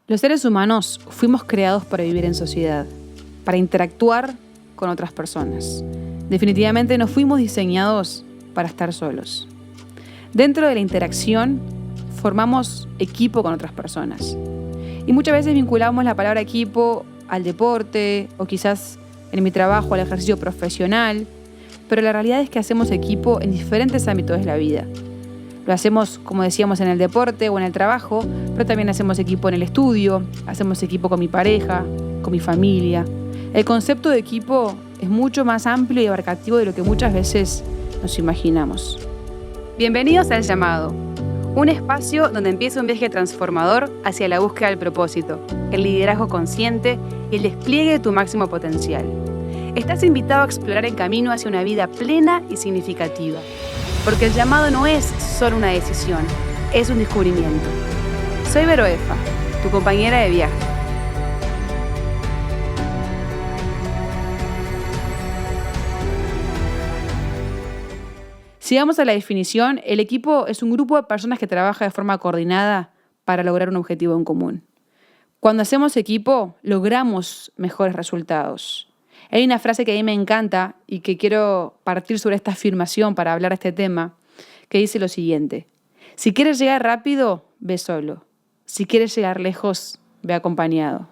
Los seres humanos fuimos creados para vivir en sociedad, para interactuar con otras personas. Definitivamente no fuimos diseñados para estar solos. Dentro de la interacción, formamos equipo con otras personas. Y muchas veces vinculamos la palabra equipo al deporte o quizás en mi trabajo al ejercicio profesional, pero la realidad es que hacemos equipo en diferentes ámbitos de la vida. Lo hacemos, como decíamos, en el deporte o en el trabajo, pero también hacemos equipo en el estudio, hacemos equipo con mi pareja, con mi familia. El concepto de equipo es mucho más amplio y abarcativo de lo que muchas veces nos imaginamos. Bienvenidos a El Llamado, un espacio donde empieza un viaje transformador hacia la búsqueda del propósito, el liderazgo consciente y el despliegue de tu máximo potencial. Estás invitado a explorar el camino hacia una vida plena y significativa. Porque el llamado no es solo una decisión, es un descubrimiento. Soy Vero Efa, tu compañera de viaje. Si vamos a la definición, el equipo es un grupo de personas que trabaja de forma coordinada para lograr un objetivo en común. Cuando hacemos equipo, logramos mejores resultados. Hay una frase que a mí me encanta y que quiero partir sobre esta afirmación para hablar de este tema, que dice lo siguiente: si quieres llegar rápido, ve solo. Si quieres llegar lejos, ve acompañado.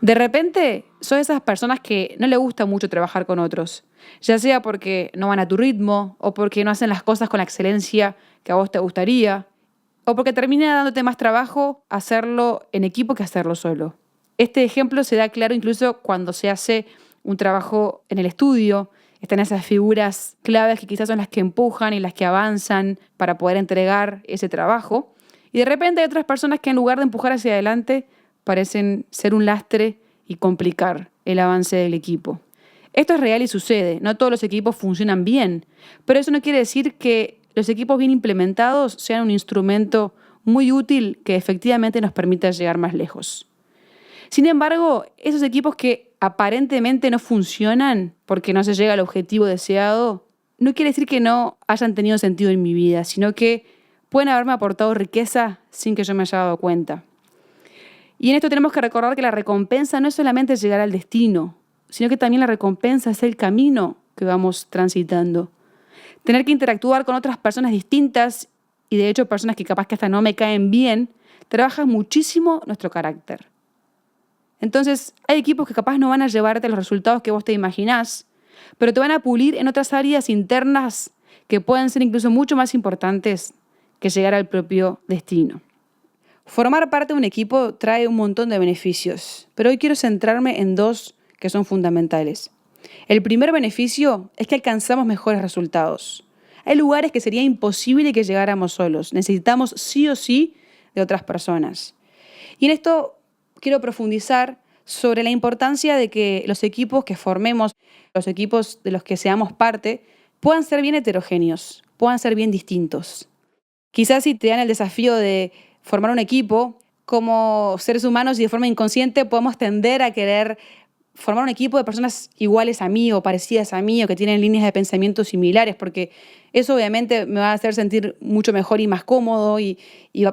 De repente, sos esas personas que no le gusta mucho trabajar con otros, ya sea porque no van a tu ritmo, o porque no hacen las cosas con la excelencia que a vos te gustaría, o porque termina dándote más trabajo hacerlo en equipo que hacerlo solo. Este ejemplo se da claro incluso cuando se hace un trabajo en el estudio. Están esas figuras claves que quizás son las que empujan y las que avanzan para poder entregar ese trabajo. Y de repente hay otras personas que en lugar de empujar hacia adelante, parecen ser un lastre y complicar el avance del equipo. Esto es real y sucede. No todos los equipos funcionan bien, pero eso no quiere decir que los equipos bien implementados sean un instrumento muy útil que efectivamente nos permita llegar más lejos. Sin embargo, esos equipos que aparentemente no funcionan porque no se llega al objetivo deseado, no quiere decir que no hayan tenido sentido en mi vida, sino que pueden haberme aportado riqueza sin que yo me haya dado cuenta. Y en esto tenemos que recordar que la recompensa no es solamente llegar al destino, sino que también la recompensa es el camino que vamos transitando. Tener que interactuar con otras personas distintas y de hecho personas que capaz que hasta no me caen bien, trabaja muchísimo nuestro carácter. Entonces, hay equipos que capaz no van a llevarte los resultados que vos te imaginás, pero te van a pulir en otras áreas internas que pueden ser incluso mucho más importantes que llegar al propio destino. Formar parte de un equipo trae un montón de beneficios, pero hoy quiero centrarme en dos que son fundamentales. El primer beneficio es que alcanzamos mejores resultados. Hay lugares que sería imposible que llegáramos solos. Necesitamos sí o sí de otras personas. Y en esto quiero profundizar sobre la importancia de que los equipos que formemos, los equipos de los que seamos parte, puedan ser bien heterogéneos, puedan ser bien distintos. Quizás si te dan el desafío de formar un equipo, como seres humanos y de forma inconsciente podemos tender a querer formar un equipo de personas iguales a mí o parecidas a mí o que tienen líneas de pensamiento similares, porque eso obviamente me va a hacer sentir mucho mejor y más cómodo y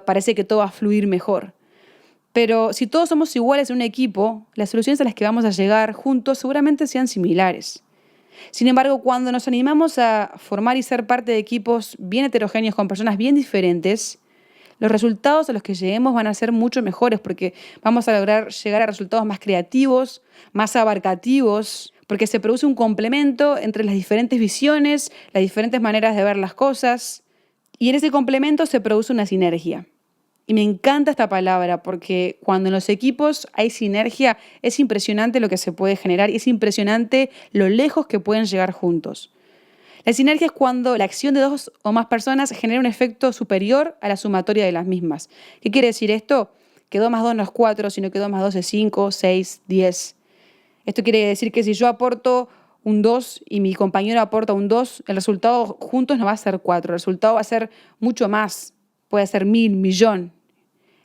parece que todo va a fluir mejor. Pero si todos somos iguales en un equipo, las soluciones a las que vamos a llegar juntos seguramente sean similares. Sin embargo, cuando nos animamos a formar y ser parte de equipos bien heterogéneos con personas bien diferentes, los resultados a los que lleguemos van a ser mucho mejores porque vamos a lograr llegar a resultados más creativos, más abarcativos, porque se produce un complemento entre las diferentes visiones, las diferentes maneras de ver las cosas, y en ese complemento se produce una sinergia. Y me encanta esta palabra porque cuando en los equipos hay sinergia es impresionante lo que se puede generar y es impresionante lo lejos que pueden llegar juntos. La sinergia es cuando la acción de dos o más personas genera un efecto superior a la sumatoria de las mismas. ¿Qué quiere decir esto? Que 2 más 2 no es 4, sino que 2 más 2 es 5, 6, 10. Esto quiere decir que si yo aporto un 2 y mi compañero aporta un 2, el resultado juntos no va a ser 4, el resultado va a ser mucho más, puede ser 1000, 1.000.000.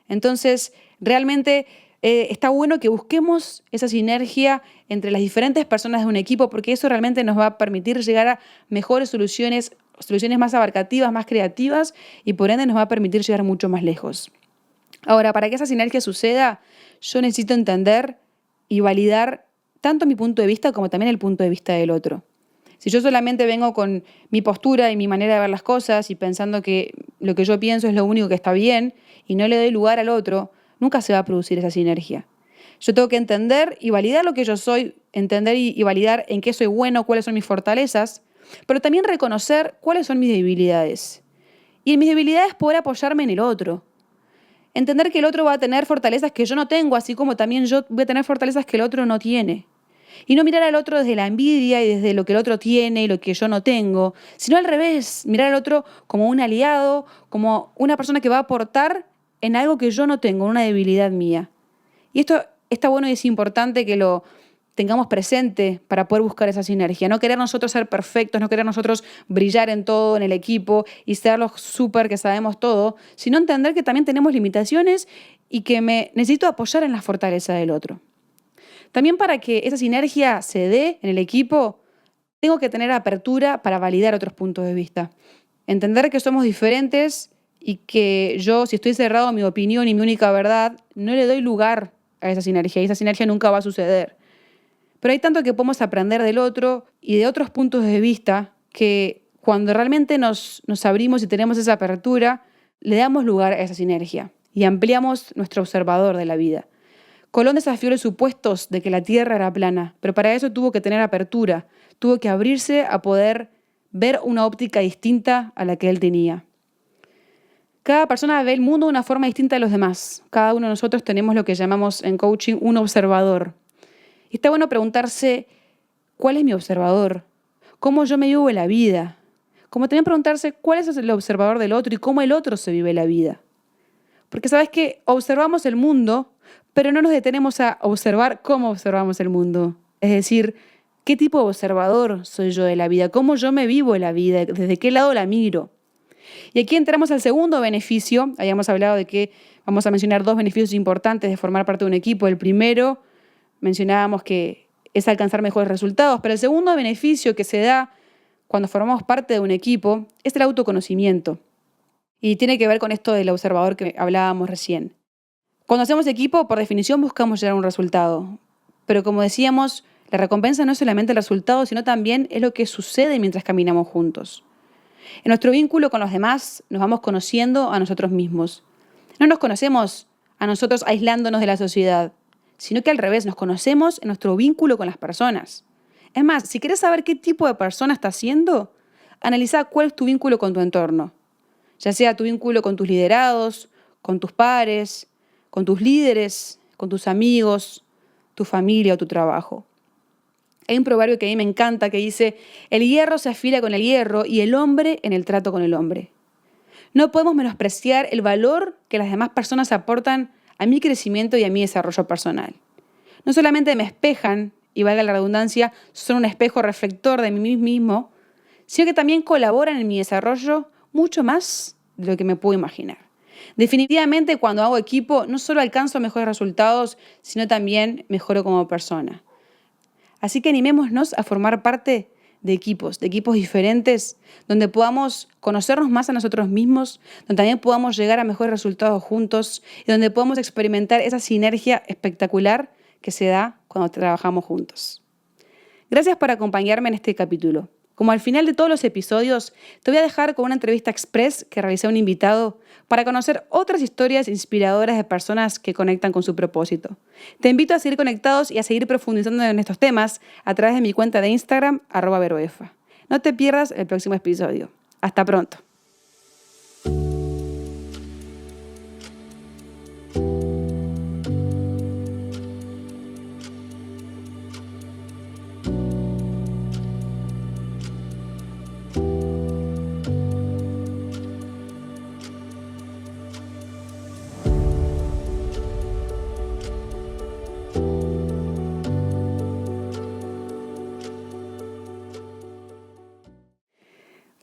Entonces, realmente está bueno que busquemos esa sinergia entre las diferentes personas de un equipo porque eso realmente nos va a permitir llegar a mejores soluciones más abarcativas, más creativas y por ende nos va a permitir llegar mucho más lejos. Ahora, para que esa sinergia suceda, yo necesito entender y validar tanto mi punto de vista como también el punto de vista del otro. Si yo solamente vengo con mi postura y mi manera de ver las cosas y pensando que lo que yo pienso es lo único que está bien y no le doy lugar al otro, nunca se va a producir esa sinergia. Yo tengo que entender y validar lo que yo soy, entender y validar en qué soy bueno, cuáles son mis fortalezas, pero también reconocer cuáles son mis debilidades. Y en mis debilidades poder apoyarme en el otro. Entender que el otro va a tener fortalezas que yo no tengo, así como también yo voy a tener fortalezas que el otro no tiene. Y no mirar al otro desde la envidia y desde lo que el otro tiene y lo que yo no tengo, sino al revés, mirar al otro como un aliado, como una persona que va a aportar en algo que yo no tengo, en una debilidad mía. Y esto está bueno y es importante que lo tengamos presente para poder buscar esa sinergia. No querer nosotros ser perfectos, no querer nosotros brillar en todo en el equipo y ser los súper que sabemos todo, sino entender que también tenemos limitaciones y que me necesito apoyar en la fortaleza del otro. También para que esa sinergia se dé en el equipo, tengo que tener apertura para validar otros puntos de vista. Entender que somos diferentes y que yo, si estoy cerrado a mi opinión y mi única verdad, no le doy lugar a esa sinergia y esa sinergia nunca va a suceder. Pero hay tanto que podemos aprender del otro y de otros puntos de vista que cuando realmente nos abrimos y tenemos esa apertura, le damos lugar a esa sinergia y ampliamos nuestro observador de la vida. Colón desafió los supuestos de que la Tierra era plana, pero para eso tuvo que tener apertura, tuvo que abrirse a poder ver una óptica distinta a la que él tenía. Cada persona ve el mundo de una forma distinta a los demás. Cada uno de nosotros tenemos lo que llamamos en coaching un observador. Y está bueno preguntarse, ¿cuál es mi observador? ¿Cómo yo me vivo la vida? Como también preguntarse, ¿cuál es el observador del otro y cómo el otro se vive la vida? Porque sabes que observamos el mundo, pero no nos detenemos a observar cómo observamos el mundo. Es decir, ¿qué tipo de observador soy yo de la vida? ¿Cómo yo me vivo la vida? ¿Desde qué lado la miro? Y aquí entramos al segundo beneficio. Habíamos hablado de que vamos a mencionar 2 beneficios importantes de formar parte de un equipo. El primero, mencionábamos que es alcanzar mejores resultados, pero el segundo beneficio que se da cuando formamos parte de un equipo es el autoconocimiento. Y tiene que ver con esto del observador que hablábamos recién. Cuando hacemos equipo, por definición, buscamos llegar a un resultado. Pero como decíamos, la recompensa no es solamente el resultado, sino también es lo que sucede mientras caminamos juntos. En nuestro vínculo con los demás, nos vamos conociendo a nosotros mismos. No nos conocemos a nosotros aislándonos de la sociedad, sino que al revés, nos conocemos en nuestro vínculo con las personas. Es más, si querés saber qué tipo de persona estás siendo, analiza cuál es tu vínculo con tu entorno. Ya sea tu vínculo con tus liderados, con tus pares, con tus líderes, con tus amigos, tu familia o tu trabajo. Hay un proverbio que a mí me encanta que dice, el hierro se afila con el hierro y el hombre en el trato con el hombre. No podemos menospreciar el valor que las demás personas aportan a mi crecimiento y a mi desarrollo personal. No solamente me espejan, y valga la redundancia, son un espejo reflector de mí mismo, sino que también colaboran en mi desarrollo mucho más de lo que me puedo imaginar. Definitivamente, cuando hago equipo, no solo alcanzo mejores resultados, sino también mejoro como persona. Así que animémonos a formar parte de equipos diferentes, donde podamos conocernos más a nosotros mismos, donde también podamos llegar a mejores resultados juntos y donde podamos experimentar esa sinergia espectacular que se da cuando trabajamos juntos. Gracias por acompañarme en este capítulo. Como al final de todos los episodios, te voy a dejar con una entrevista express que realicé a un invitado para conocer otras historias inspiradoras de personas que conectan con su propósito. Te invito a seguir conectados y a seguir profundizando en estos temas a través de mi cuenta de Instagram, @veroefa. No te pierdas el próximo episodio. Hasta pronto.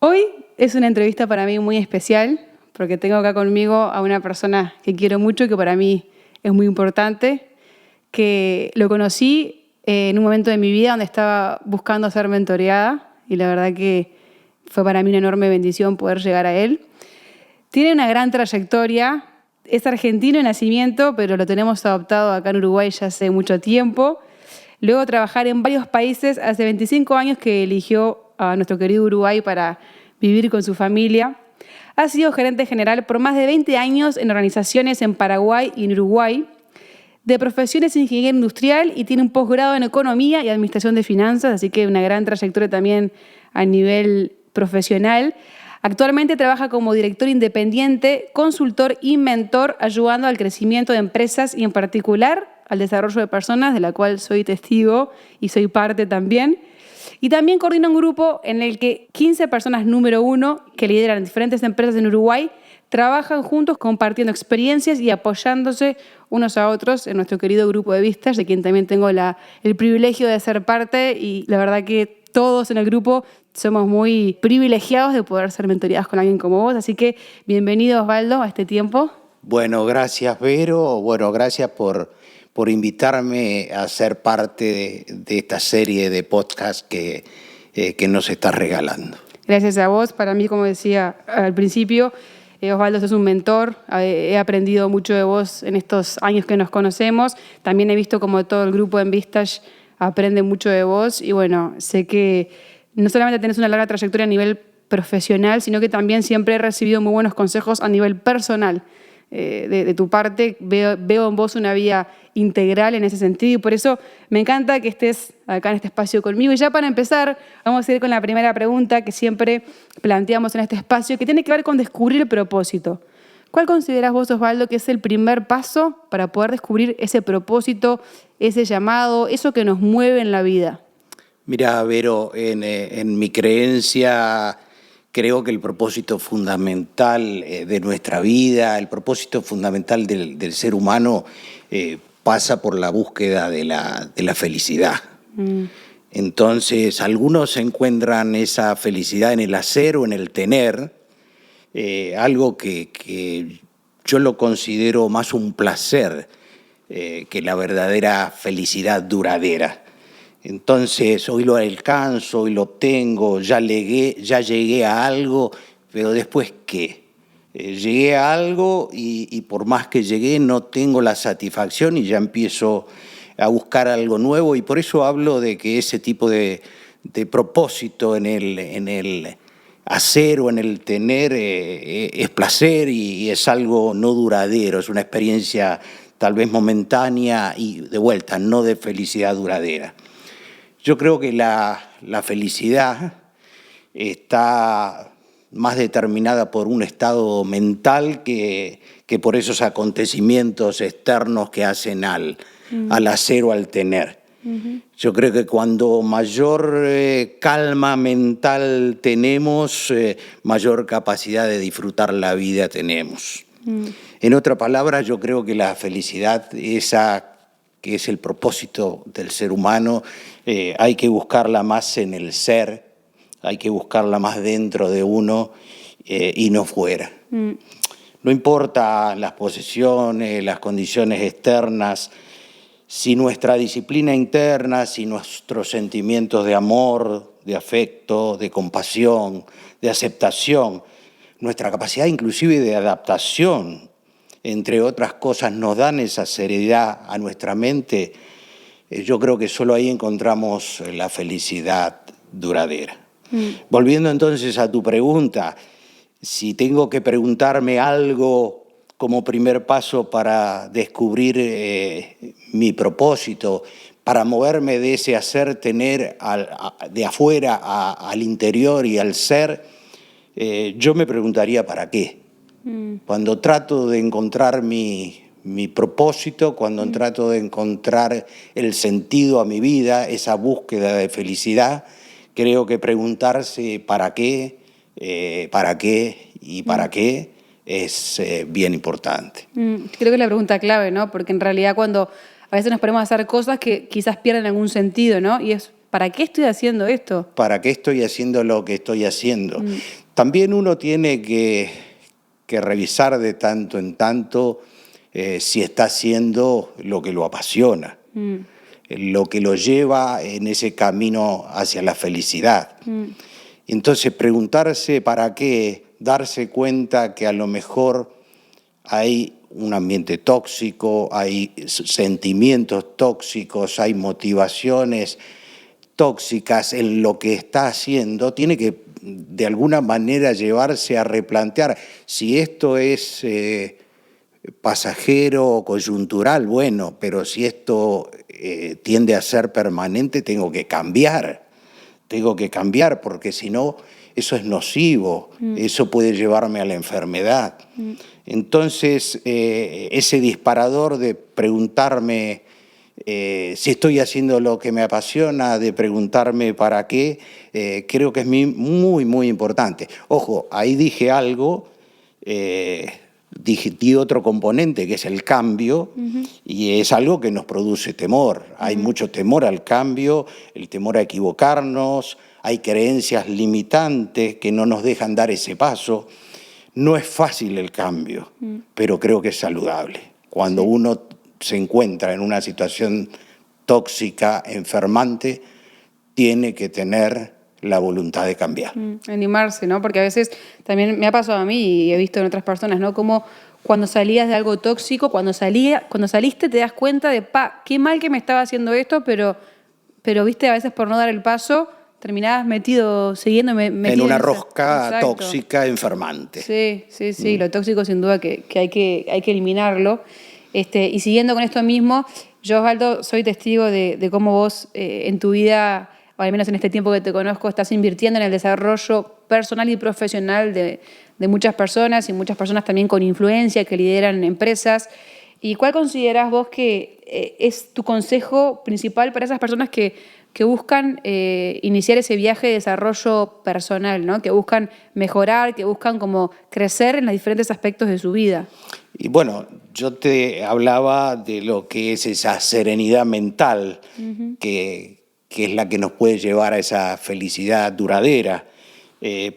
Hoy es una entrevista para mí muy especial porque tengo acá conmigo a una persona que quiero mucho y que para mí es muy importante, que lo conocí en un momento de mi vida donde estaba buscando ser mentoreada y la verdad que fue para mí una enorme bendición poder llegar a él. Tiene una gran trayectoria, es argentino de nacimiento, pero lo tenemos adoptado acá en Uruguay ya hace mucho tiempo. Luego trabajar en varios países, hace 25 años que eligió a nuestro querido Uruguay para vivir con su familia. Ha sido gerente general por más de 20 años en organizaciones en Paraguay y en Uruguay. De profesión es ingeniero industrial y tiene un posgrado en economía y administración de finanzas, así que una gran trayectoria también a nivel profesional. Actualmente trabaja como director independiente, consultor y mentor, ayudando al crecimiento de empresas y en particular al desarrollo de personas, de la cual soy testigo y soy parte también. Y también coordina un grupo en el que 15 personas número 1 que lideran diferentes empresas en Uruguay trabajan juntos compartiendo experiencias y apoyándose unos a otros en nuestro querido grupo de Vistage, de quien también tengo el privilegio de ser parte, y la verdad que todos en el grupo somos muy privilegiados de poder ser mentoreados con alguien como vos. Así que bienvenido, Osvaldo, a este tiempo. Bueno, gracias, Vero. Bueno, gracias por invitarme a ser parte de esta serie de podcasts que nos estás regalando. Gracias a vos. Para mí, como decía al principio, Osvaldo, sos un mentor. He aprendido mucho de vos en estos años que nos conocemos. También he visto como todo el grupo en Vistage aprende mucho de vos. Y bueno, sé que no solamente tenés una larga trayectoria a nivel profesional, sino que también siempre he recibido muy buenos consejos a nivel personal. De tu parte, veo en vos una vía integral en ese sentido y por eso me encanta que estés acá en este espacio conmigo. Y ya para empezar, vamos a ir con la primera pregunta que siempre planteamos en este espacio, que tiene que ver con descubrir el propósito. ¿Cuál considerás vos, Osvaldo, que es el primer paso para poder descubrir ese propósito, ese llamado, eso que nos mueve en la vida? Mira, Vero, en mi creencia, creo que el propósito fundamental de nuestra vida, el propósito fundamental del ser humano pasa por la búsqueda de la felicidad. Entonces, algunos encuentran esa felicidad en el hacer o en el tener, algo que yo lo considero más un placer que la verdadera felicidad duradera. Entonces, hoy lo alcanzo, hoy lo obtengo, ya llegué a algo, pero después, ¿qué? Llegué a algo y por más que llegué no tengo la satisfacción y ya empiezo a buscar algo nuevo, y por eso hablo de que ese tipo de propósito en el hacer o en el tener es placer y es algo no duradero, es una experiencia tal vez momentánea y de vuelta, no de felicidad duradera. Yo creo que la felicidad está más determinada por un estado mental que por esos acontecimientos externos que hacen al hacer o al tener. Yo creo que cuando mayor calma mental tenemos, mayor capacidad de disfrutar la vida tenemos. En otras palabras, yo creo que la felicidad, esa que es el propósito del ser humano, hay que buscarla más en el ser, hay que buscarla más dentro de uno y no fuera. No importa las posesiones, las condiciones externas, si nuestra disciplina interna, si nuestros sentimientos de amor, de afecto, de compasión, de aceptación, nuestra capacidad inclusive de adaptación, entre otras cosas, nos dan esa seriedad a nuestra mente, yo creo que solo ahí encontramos la felicidad duradera. Volviendo entonces a tu pregunta, si tengo que preguntarme algo como primer paso para descubrir mi propósito, para moverme de ese hacer, tener de afuera al interior y al ser, yo me preguntaría ¿para qué? Cuando trato de encontrar mi propósito, cuando trato de encontrar el sentido a mi vida, esa búsqueda de felicidad, creo que preguntarse ¿para qué? ¿Para qué? ¿Y para qué? Es bien importante. Creo que es la pregunta clave, ¿no? Porque en realidad cuando a veces nos ponemos a hacer cosas que quizás pierden algún sentido, ¿no? Y es, ¿para qué estoy haciendo esto? ¿Para qué estoy haciendo lo que estoy haciendo? También uno tiene que revisar de tanto en tanto si está haciendo lo que lo apasiona, lo que lo lleva en ese camino hacia la felicidad. Entonces, preguntarse para qué, darse cuenta que a lo mejor hay un ambiente tóxico, hay sentimientos tóxicos, hay motivaciones tóxicas en lo que está haciendo, tiene que de alguna manera llevarse a replantear si esto es pasajero o coyuntural, bueno, pero si esto tiende a ser permanente, tengo que cambiar porque si no, eso es nocivo, eso puede llevarme a la enfermedad. Entonces, ese disparador de preguntarme si estoy haciendo lo que me apasiona, de preguntarme para qué, creo que es muy, muy importante. Ojo, ahí dije algo, di otro componente que es el cambio, y es algo que nos produce temor. Hay mucho temor al cambio, el temor a equivocarnos, hay creencias limitantes que no nos dejan dar ese paso. No es fácil el cambio, pero creo que es saludable. Cuando uno se encuentra en una situación tóxica, enfermante, tiene que tener la voluntad de cambiar. Animarse, ¿no? Porque a veces también me ha pasado a mí y he visto en otras personas, ¿no? Como cuando salías de algo tóxico, cuando saliste te das cuenta de, qué mal que me estaba haciendo esto, pero viste, a veces por no dar el paso, terminabas metido en una rosca tóxica, enfermante. Sí, lo tóxico sin duda que hay que eliminarlo. Y siguiendo con esto mismo, yo, Osvaldo, soy testigo de cómo vos en tu vida, o al menos en este tiempo que te conozco, estás invirtiendo en el desarrollo personal y profesional de muchas personas y muchas personas también con influencia que lideran empresas. ¿Y cuál considerás vos que es tu consejo principal para esas personas que buscan iniciar ese viaje de desarrollo personal, ¿no? Que buscan mejorar, que buscan como crecer en los diferentes aspectos de su vida? Y bueno, yo te hablaba de lo que es esa serenidad mental, que es la que nos puede llevar a esa felicidad duradera,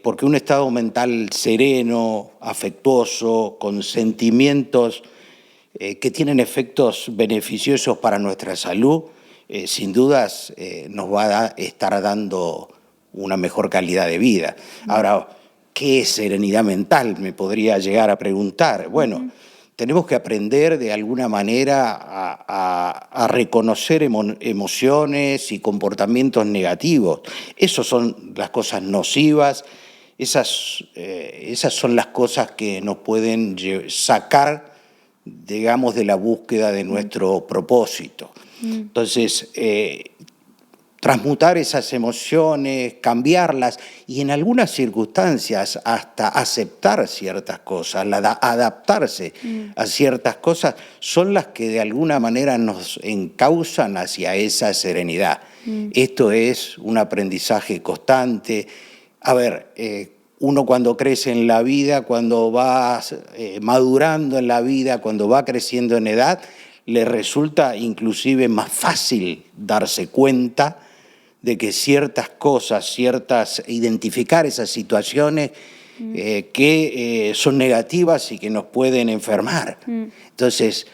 porque un estado mental sereno, afectuoso, con sentimientos que tienen efectos beneficiosos para nuestra salud, sin dudas nos va a estar dando una mejor calidad de vida. Ahora, ¿qué es serenidad mental? Me podría llegar a preguntar. Bueno, tenemos que aprender de alguna manera a reconocer emociones y comportamientos negativos. Esas son las cosas nocivas, esas son las cosas que nos pueden sacar, digamos, de la búsqueda de nuestro propósito. Entonces, transmutar esas emociones, cambiarlas y en algunas circunstancias hasta aceptar ciertas cosas, adaptarse a ciertas cosas, son las que de alguna manera nos encauzan hacia esa serenidad. Esto es un aprendizaje constante. A ver, uno cuando crece en la vida, cuando va madurando en la vida, cuando va creciendo en edad, le resulta inclusive más fácil darse cuenta de que ciertas cosas, identificar esas situaciones que son negativas y que nos pueden enfermar. Entonces,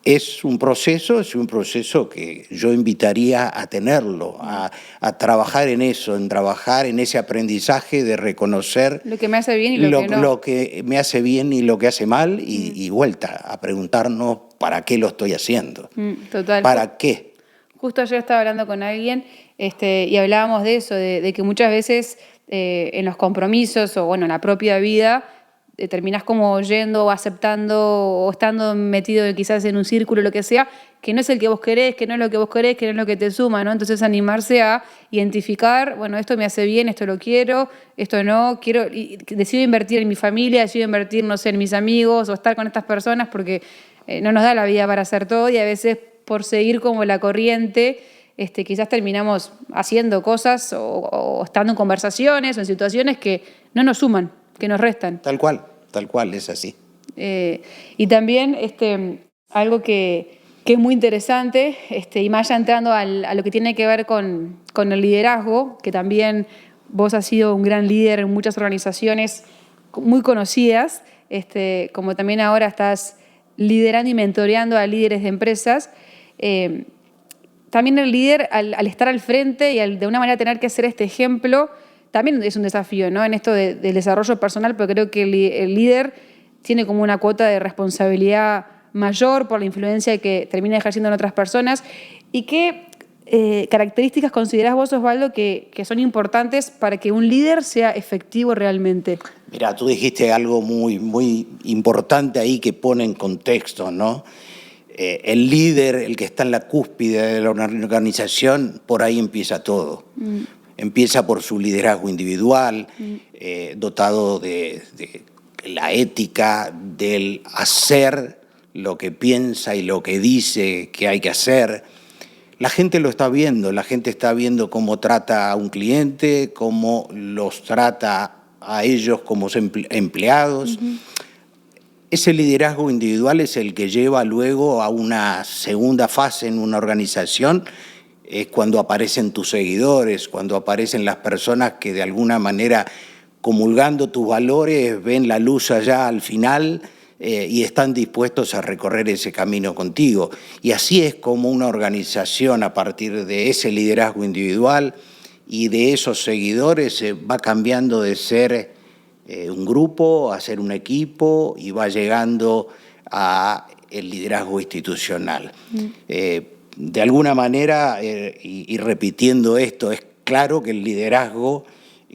es un proceso que yo invitaría a tenerlo, a trabajar en eso, en trabajar en ese aprendizaje de reconocer lo que me hace bien y lo que no. Lo que me hace bien y lo que hace mal y vuelta a preguntarnos para qué lo estoy haciendo. Total. ¿Para qué? Justo ayer estaba hablando con alguien y hablábamos de eso, de que muchas veces en los compromisos o bueno, en la propia vida terminás como yendo o aceptando o estando metido quizás en un círculo, lo que sea, que no es el que vos querés, que no es lo que vos querés, que no es lo que te suma, ¿no? Entonces animarse a identificar, bueno, esto me hace bien, esto lo quiero, esto no, decido invertir en mi familia, decido invertir, no sé, en mis amigos o estar con estas personas porque no nos da la vida para hacer todo y a veces por seguir como la corriente, quizás terminamos haciendo cosas o estando en conversaciones o en situaciones que no nos suman, que nos restan. Tal cual, es así. Y también algo que es muy interesante, y más ya entrando a lo que tiene que ver con el liderazgo, que también vos has sido un gran líder en muchas organizaciones muy conocidas, como también ahora estás liderando y mentoreando a líderes de empresas. También el líder, al estar al frente y de una manera tener que ser este ejemplo, también es un desafío, ¿no? En esto del desarrollo personal, pero creo que el líder tiene como una cuota de responsabilidad mayor por la influencia que termina ejerciendo en otras personas. ¿Y qué características considerás vos, Osvaldo, que son importantes para que un líder sea efectivo realmente? Mira, tú dijiste algo muy, muy importante ahí que pone en contexto, ¿no? El líder, el que está en la cúspide de la organización, por ahí empieza todo. Empieza por su liderazgo individual, dotado de la ética, del hacer lo que piensa y lo que dice que hay que hacer. La gente lo está viendo, la gente está viendo cómo trata a un cliente, cómo los trata a ellos como empleados. Ese liderazgo individual es el que lleva luego a una segunda fase en una organización, es cuando aparecen tus seguidores, cuando aparecen las personas que de alguna manera, comulgando tus valores, ven la luz allá al final y están dispuestos a recorrer ese camino contigo. Y así es como una organización, a partir de ese liderazgo individual y de esos seguidores, va cambiando de ser un grupo a ser un equipo y va llegando a el liderazgo institucional. De alguna manera, y repitiendo esto, es claro que el liderazgo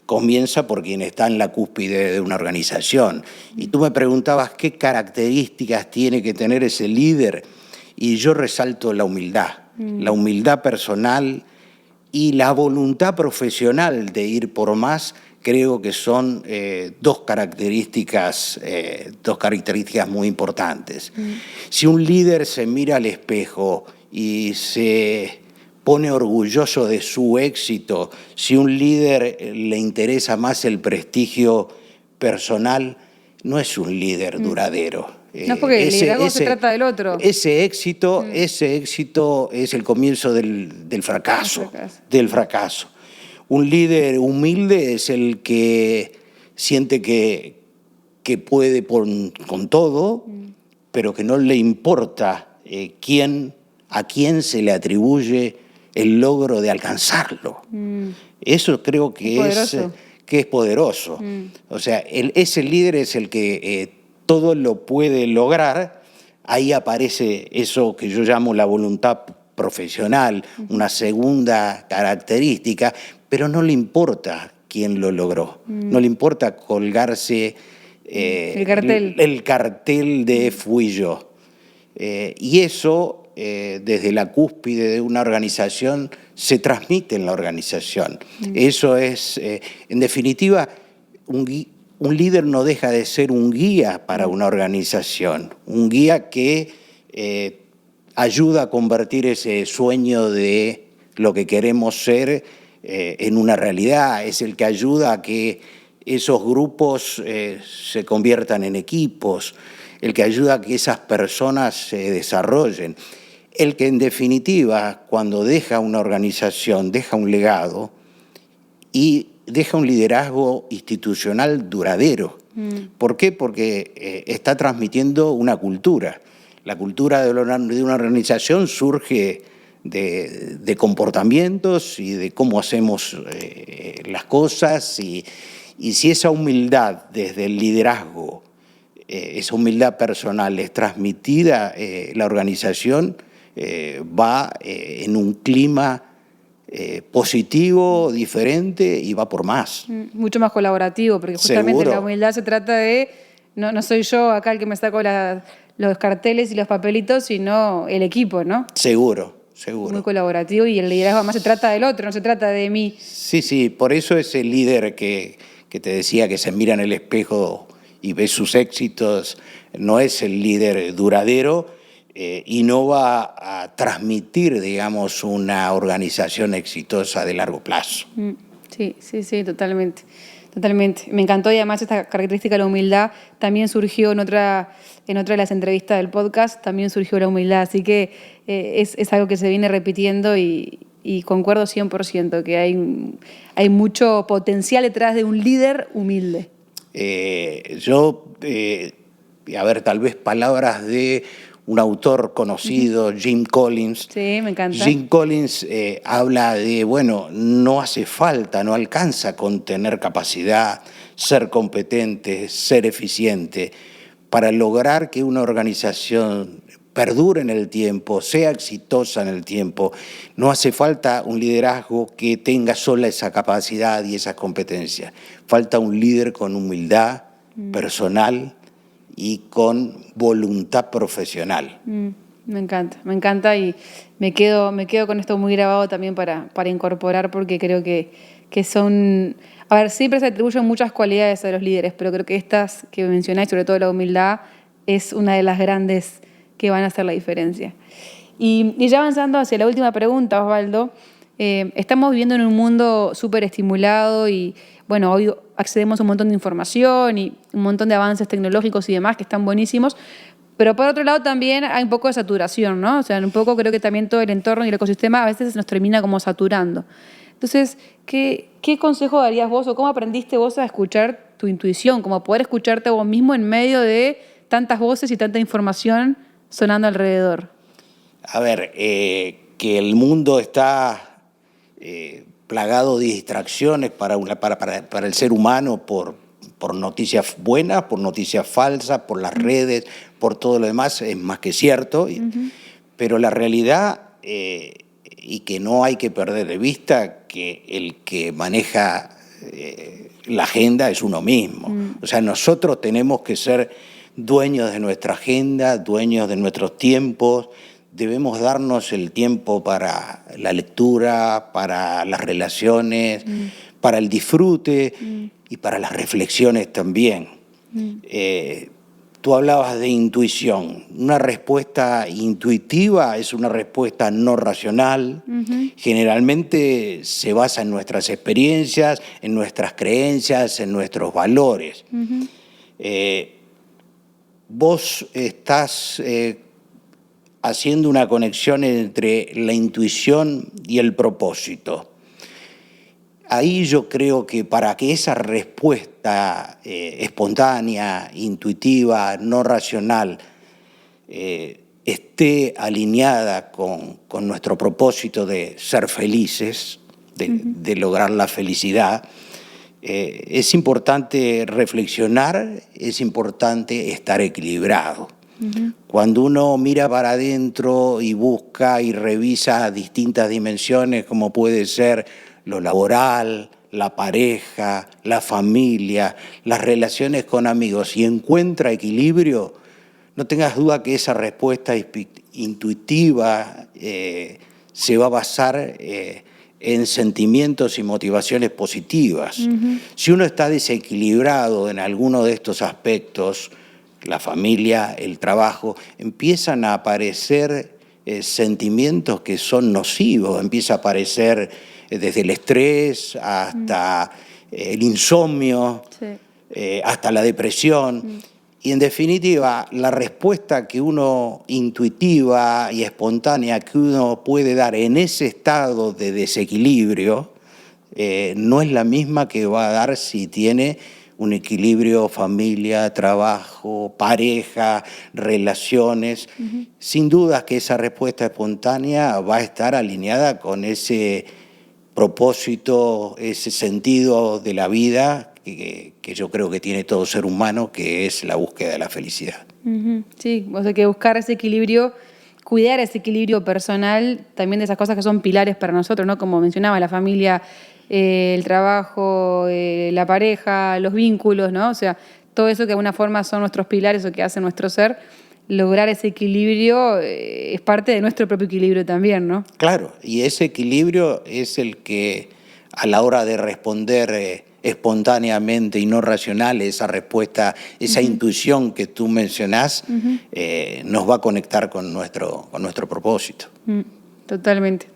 comienza por quien está en la cúspide de una organización. Y tú me preguntabas qué características tiene que tener ese líder, y yo resalto la humildad personal y la voluntad profesional de ir por más. Creo que son dos características muy importantes. Si un líder se mira al espejo y se pone orgulloso de su éxito, si un líder le interesa más el prestigio personal, no es un líder duradero. No es porque el liderazgo se trata del otro. Ese éxito es el comienzo del fracaso. Un líder humilde es el que siente que puede con todo, pero que no le importa a quién se le atribuye el logro de alcanzarlo. Eso creo que es poderoso. O sea, ese líder es el que todo lo puede lograr. Ahí aparece eso que yo llamo la voluntad profesional, una segunda característica, pero no le importa quién lo logró. No le importa colgarse el cartel de fui yo. Y eso, desde la cúspide de una organización, se transmite en la organización. Eso es, en definitiva, un líder no deja de ser un guía para una organización, un guía que ayuda a convertir ese sueño de lo que queremos ser en una realidad, es el que ayuda a que esos grupos se conviertan en equipos, el que ayuda a que esas personas se desarrollen, el que en definitiva, cuando deja una organización, deja un legado y deja un liderazgo institucional duradero. ¿Por qué? Porque está transmitiendo una cultura. La cultura de una organización surge de comportamientos y de cómo hacemos las cosas, y si esa humildad desde el liderazgo, esa humildad personal es transmitida, la organización va en un clima positivo, diferente, y va por más. Mucho más colaborativo, porque justamente Seguro. La humildad se trata de, no soy yo acá el que me saco los carteles y los papelitos, sino el equipo, ¿no? Seguro. Muy colaborativo, y el liderazgo además se trata del otro, no se trata de mí. Sí, por eso ese líder que te decía que se mira en el espejo y ve sus éxitos, no es el líder duradero y no va a transmitir, digamos, una organización exitosa de largo plazo. Sí, totalmente. Me encantó, y además esta característica de la humildad también surgió en otra de las entrevistas del podcast, también surgió la humildad, así que es algo que se viene repitiendo, y concuerdo 100% que hay mucho potencial detrás de un líder humilde. Tal vez palabras de un autor conocido, Jim Collins. Sí, me encanta. Jim Collins habla de, no hace falta, no alcanza con tener capacidad, ser competente, ser eficiente, para lograr que una organización perdure en el tiempo, sea exitosa en el tiempo, no hace falta un liderazgo que tenga sola esa capacidad y esas competencias. Falta un líder con humildad personal y con voluntad profesional. Me encanta y me quedo con esto muy grabado también para incorporar, porque creo que son... A ver, siempre se atribuyen muchas cualidades a los líderes, pero creo que estas que mencionáis, sobre todo la humildad, es una de las grandes que van a hacer la diferencia. Y ya avanzando hacia la última pregunta, Osvaldo, estamos viviendo en un mundo súper estimulado y, bueno, hoy accedemos a un montón de información y un montón de avances tecnológicos y demás que están buenísimos, pero por otro lado también hay un poco de saturación, ¿no? O sea, un poco creo que también todo el entorno y el ecosistema a veces nos termina como saturando. Entonces, ¿qué consejo darías vos o cómo aprendiste vos a escuchar tu intuición, como poder escucharte vos mismo en medio de tantas voces y tanta información sonando alrededor? A ver, que el mundo está plagado de distracciones para el ser humano por noticias buenas, por noticias falsas, por las redes, por todo lo demás, es más que cierto. Pero la realidad, y que no hay que perder de vista, que el que maneja la agenda es uno mismo. O sea, nosotros tenemos que ser dueños de nuestra agenda, dueños de nuestros tiempos. Debemos darnos el tiempo para la lectura, para las relaciones, para el disfrute y para las reflexiones también. Tú hablabas de intuición. Una respuesta intuitiva es una respuesta no racional. Generalmente se basa en nuestras experiencias, en nuestras creencias, en nuestros valores. Vos estás haciendo una conexión entre la intuición y el propósito. Ahí yo creo que para que esa respuesta espontánea, intuitiva, no racional, esté alineada con nuestro propósito de ser felices, de lograr la felicidad, es importante reflexionar, es importante estar equilibrado. Cuando uno mira para adentro y busca y revisa distintas dimensiones, como puede ser lo laboral, la pareja, la familia, las relaciones con amigos, y encuentra equilibrio, no tengas duda que esa respuesta intuitiva se va a basar en sentimientos y motivaciones positivas. Si uno está desequilibrado en alguno de estos aspectos, la familia, el trabajo, empiezan a aparecer sentimientos que son nocivos, empieza a aparecer desde el estrés hasta el insomnio, hasta la depresión. Y en definitiva, la respuesta que uno intuitiva y espontánea que uno puede dar en ese estado de desequilibrio no es la misma que va a dar si tiene un equilibrio familia, trabajo, pareja, relaciones. Sin duda que esa respuesta espontánea va a estar alineada con ese propósito, ese sentido de la vida que yo creo que tiene todo ser humano, que es la búsqueda de la felicidad. Sí, o sea que buscar ese equilibrio, cuidar ese equilibrio personal, también de esas cosas que son pilares para nosotros, ¿no? Como mencionaba, la familia, el trabajo, la pareja, los vínculos, ¿no? O sea, todo eso que de alguna forma son nuestros pilares o que hacen nuestro ser, lograr ese equilibrio es parte de nuestro propio equilibrio también, ¿no? Claro, y ese equilibrio es el que a la hora de responder espontáneamente y no racional, esa respuesta, esa intuición que tú mencionás, nos va a conectar con nuestro propósito. Totalmente.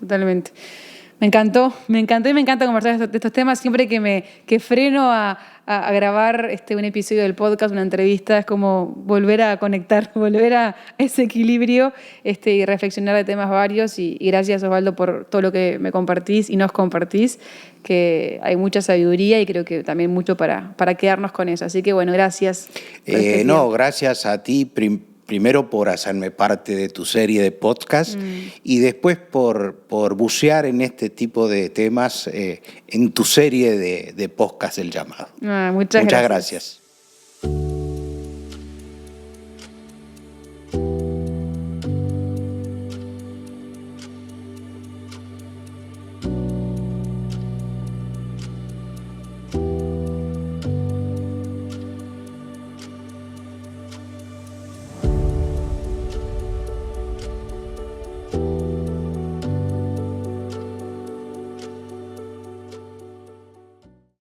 Me encantó y me encanta conversar de estos temas. Siempre que freno a grabar un episodio del podcast, una entrevista, es como volver a conectar, volver a ese equilibrio y reflexionar de temas varios. Y gracias, Osvaldo, por todo lo que me compartís y nos compartís, que hay mucha sabiduría y creo que también mucho para quedarnos con eso. Así que bueno, gracias. Gracias a ti primero por hacerme parte de tu serie de podcast y después por bucear en este tipo de temas en tu serie de podcast El Llamado. Muchas gracias.